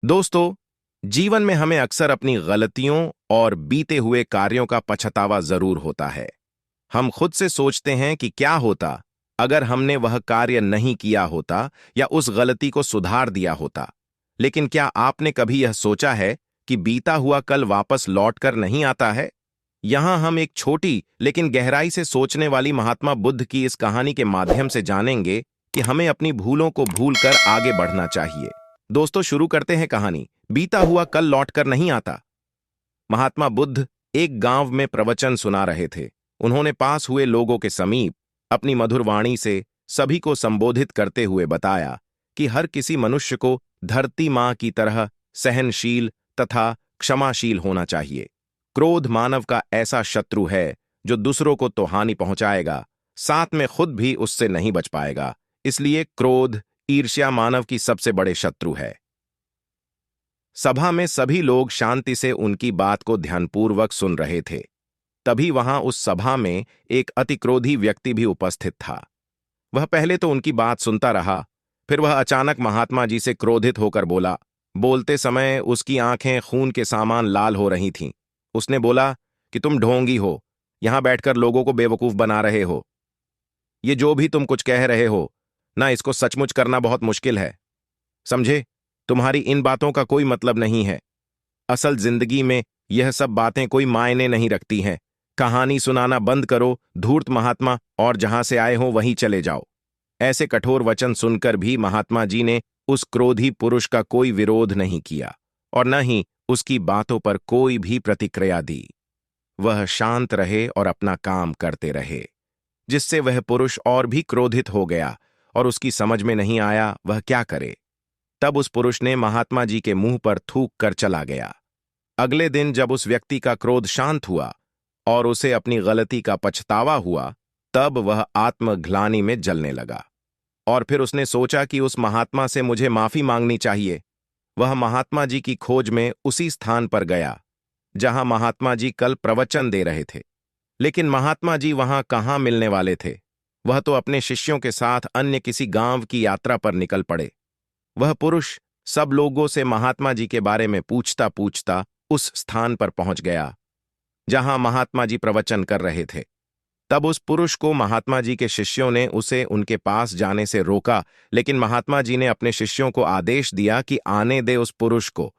दोस्तों, जीवन में हमें अक्सर अपनी गलतियों और बीते हुए कार्यों का पछतावा जरूर होता है। हम खुद से सोचते हैं कि क्या होता अगर हमने वह कार्य नहीं किया होता या उस गलती को सुधार दिया होता। लेकिन क्या आपने कभी यह सोचा है कि बीता हुआ कल वापस लौट कर नहीं आता है? यहां हम एक छोटी लेकिन गहराई से सोचने वाली महात्मा बुद्ध की इस कहानी के माध्यम से जानेंगे कि हमें अपनी भूलों को भूलकर आगे बढ़ना चाहिए। दोस्तों, शुरू करते हैं कहानी। बीता हुआ कल लौटकर नहीं आता। महात्मा बुद्ध एक गांव में प्रवचन सुना रहे थे। उन्होंने पास हुए लोगों के समीप अपनी मधुर वाणी से सभी को संबोधित करते हुए बताया कि हर किसी मनुष्य को धरती मां की तरह सहनशील तथा क्षमाशील होना चाहिए। क्रोध मानव का ऐसा शत्रु है जो दूसरों को तो हानि पहुंचाएगा, साथ में खुद भी उससे नहीं बच पाएगा। इसलिए क्रोध, ईर्ष्या मानव की सबसे बड़े शत्रु है। सभा में सभी लोग शांति से उनकी बात को ध्यानपूर्वक सुन रहे थे। तभी वहां उस सभा में एक अति क्रोधी व्यक्ति भी उपस्थित था। वह पहले तो उनकी बात सुनता रहा, फिर वह अचानक महात्मा जी से क्रोधित होकर बोला। बोलते समय उसकी आंखें खून के समान लाल हो रही थीं। उसने बोला कि तुम ढोंगी हो, यहां बैठकर लोगों को बेवकूफ बना रहे हो। ये जो भी तुम कुछ कह रहे हो ना, इसको सचमुच करना बहुत मुश्किल है। समझे, तुम्हारी इन बातों का कोई मतलब नहीं है। असल जिंदगी में यह सब बातें कोई मायने नहीं रखती हैं। कहानी सुनाना बंद करो, धूर्त महात्मा, और जहां से आए हो वहीं चले जाओ। ऐसे कठोर वचन सुनकर भी महात्मा जी ने उस क्रोधी पुरुष का कोई विरोध नहीं किया और न ही उसकी बातों पर कोई भी प्रतिक्रिया दी। वह शांत रहे और अपना काम करते रहे, जिससे वह पुरुष और भी क्रोधित हो गया और उसकी समझ में नहीं आया वह क्या करे। तब उस पुरुष ने महात्मा जी के मुंह पर थूक कर चला गया। अगले दिन जब उस व्यक्ति का क्रोध शांत हुआ और उसे अपनी गलती का पछतावा हुआ, तब वह आत्मग्लानि में जलने लगा और फिर उसने सोचा कि उस महात्मा से मुझे माफी मांगनी चाहिए। वह महात्मा जी की खोज में उसी स्थान पर गया जहां महात्मा जी कल प्रवचन दे रहे थे। लेकिन महात्मा जी वहां कहाँ मिलने वाले थे? वह तो अपने शिष्यों के साथ अन्य किसी गांव की यात्रा पर निकल पड़े। वह पुरुष सब लोगों से महात्मा जी के बारे में पूछता पूछता उस स्थान पर पहुंच गया जहां महात्मा जी प्रवचन कर रहे थे। तब उस पुरुष को महात्मा जी के शिष्यों ने उसे उनके पास जाने से रोका, लेकिन महात्मा जी ने अपने शिष्यों को आदेश दिया कि आने दे उस पुरुष को।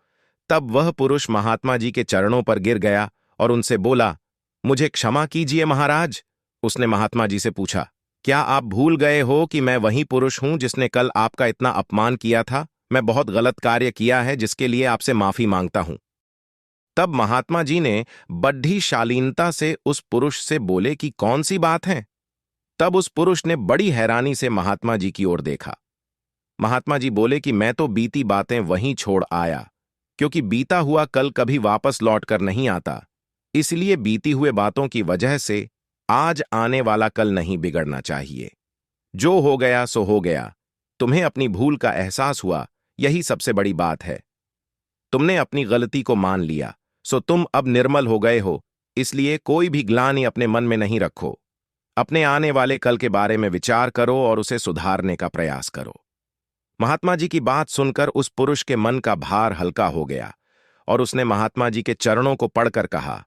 तब वह पुरुष महात्मा जी के चरणों पर गिर गया और उनसे बोला, मुझे क्षमा कीजिए महाराज। उसने महात्मा जी से पूछा, क्या आप भूल गए हो कि मैं वही पुरुष हूं जिसने कल आपका इतना अपमान किया था? मैं बहुत गलत कार्य किया है जिसके लिए आपसे माफी मांगता हूं। तब महात्मा जी ने बड़ी शालीनता से उस पुरुष से बोले कि कौन सी बात है? तब उस पुरुष ने बड़ी हैरानी से महात्मा जी की ओर देखा। महात्मा जी बोले कि मैं तो बीती बातें वहीं छोड़ आया, क्योंकि बीता हुआ कल कभी वापस लौट कर नहीं आता। इसलिए बीती हुए बातों की वजह से आज आने वाला कल नहीं बिगड़ना चाहिए। जो हो गया सो हो गया। तुम्हें अपनी भूल का एहसास हुआ, यही सबसे बड़ी बात है। तुमने अपनी गलती को मान लिया, सो तुम अब निर्मल हो गए हो। इसलिए कोई भी ग्लानि अपने मन में नहीं रखो। अपने आने वाले कल के बारे में विचार करो और उसे सुधारने का प्रयास करो। महात्मा जी की बात सुनकर उस पुरुष के मन का भार हल्का हो गया और उसने महात्मा जी के चरणों को पढ़कर कहा,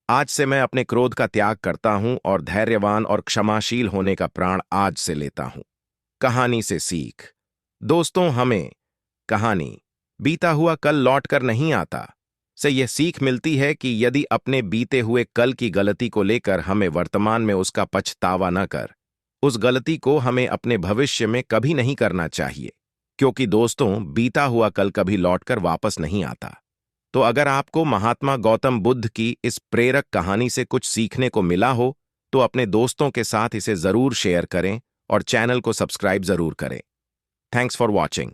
आज से मैं अपने क्रोध का त्याग करता हूं और धैर्यवान और क्षमाशील होने का प्राण आज से लेता हूं। कहानी से सीख। दोस्तों, हमें कहानी बीता हुआ कल लौटकर नहीं आता से यह सीख मिलती है कि यदि अपने बीते हुए कल की गलती को लेकर हमें वर्तमान में उसका पछतावा न कर, उस गलती को हमें अपने भविष्य में कभी नहीं करना चाहिए, क्योंकि दोस्तों, बीता हुआ कल कभी लौटकर वापस नहीं आता। तो अगर आपको महात्मा गौतम बुद्ध की इस प्रेरक कहानी से कुछ सीखने को मिला हो, तो अपने दोस्तों के साथ इसे जरूर शेयर करें और चैनल को सब्सक्राइब जरूर करें। Thanks for watching.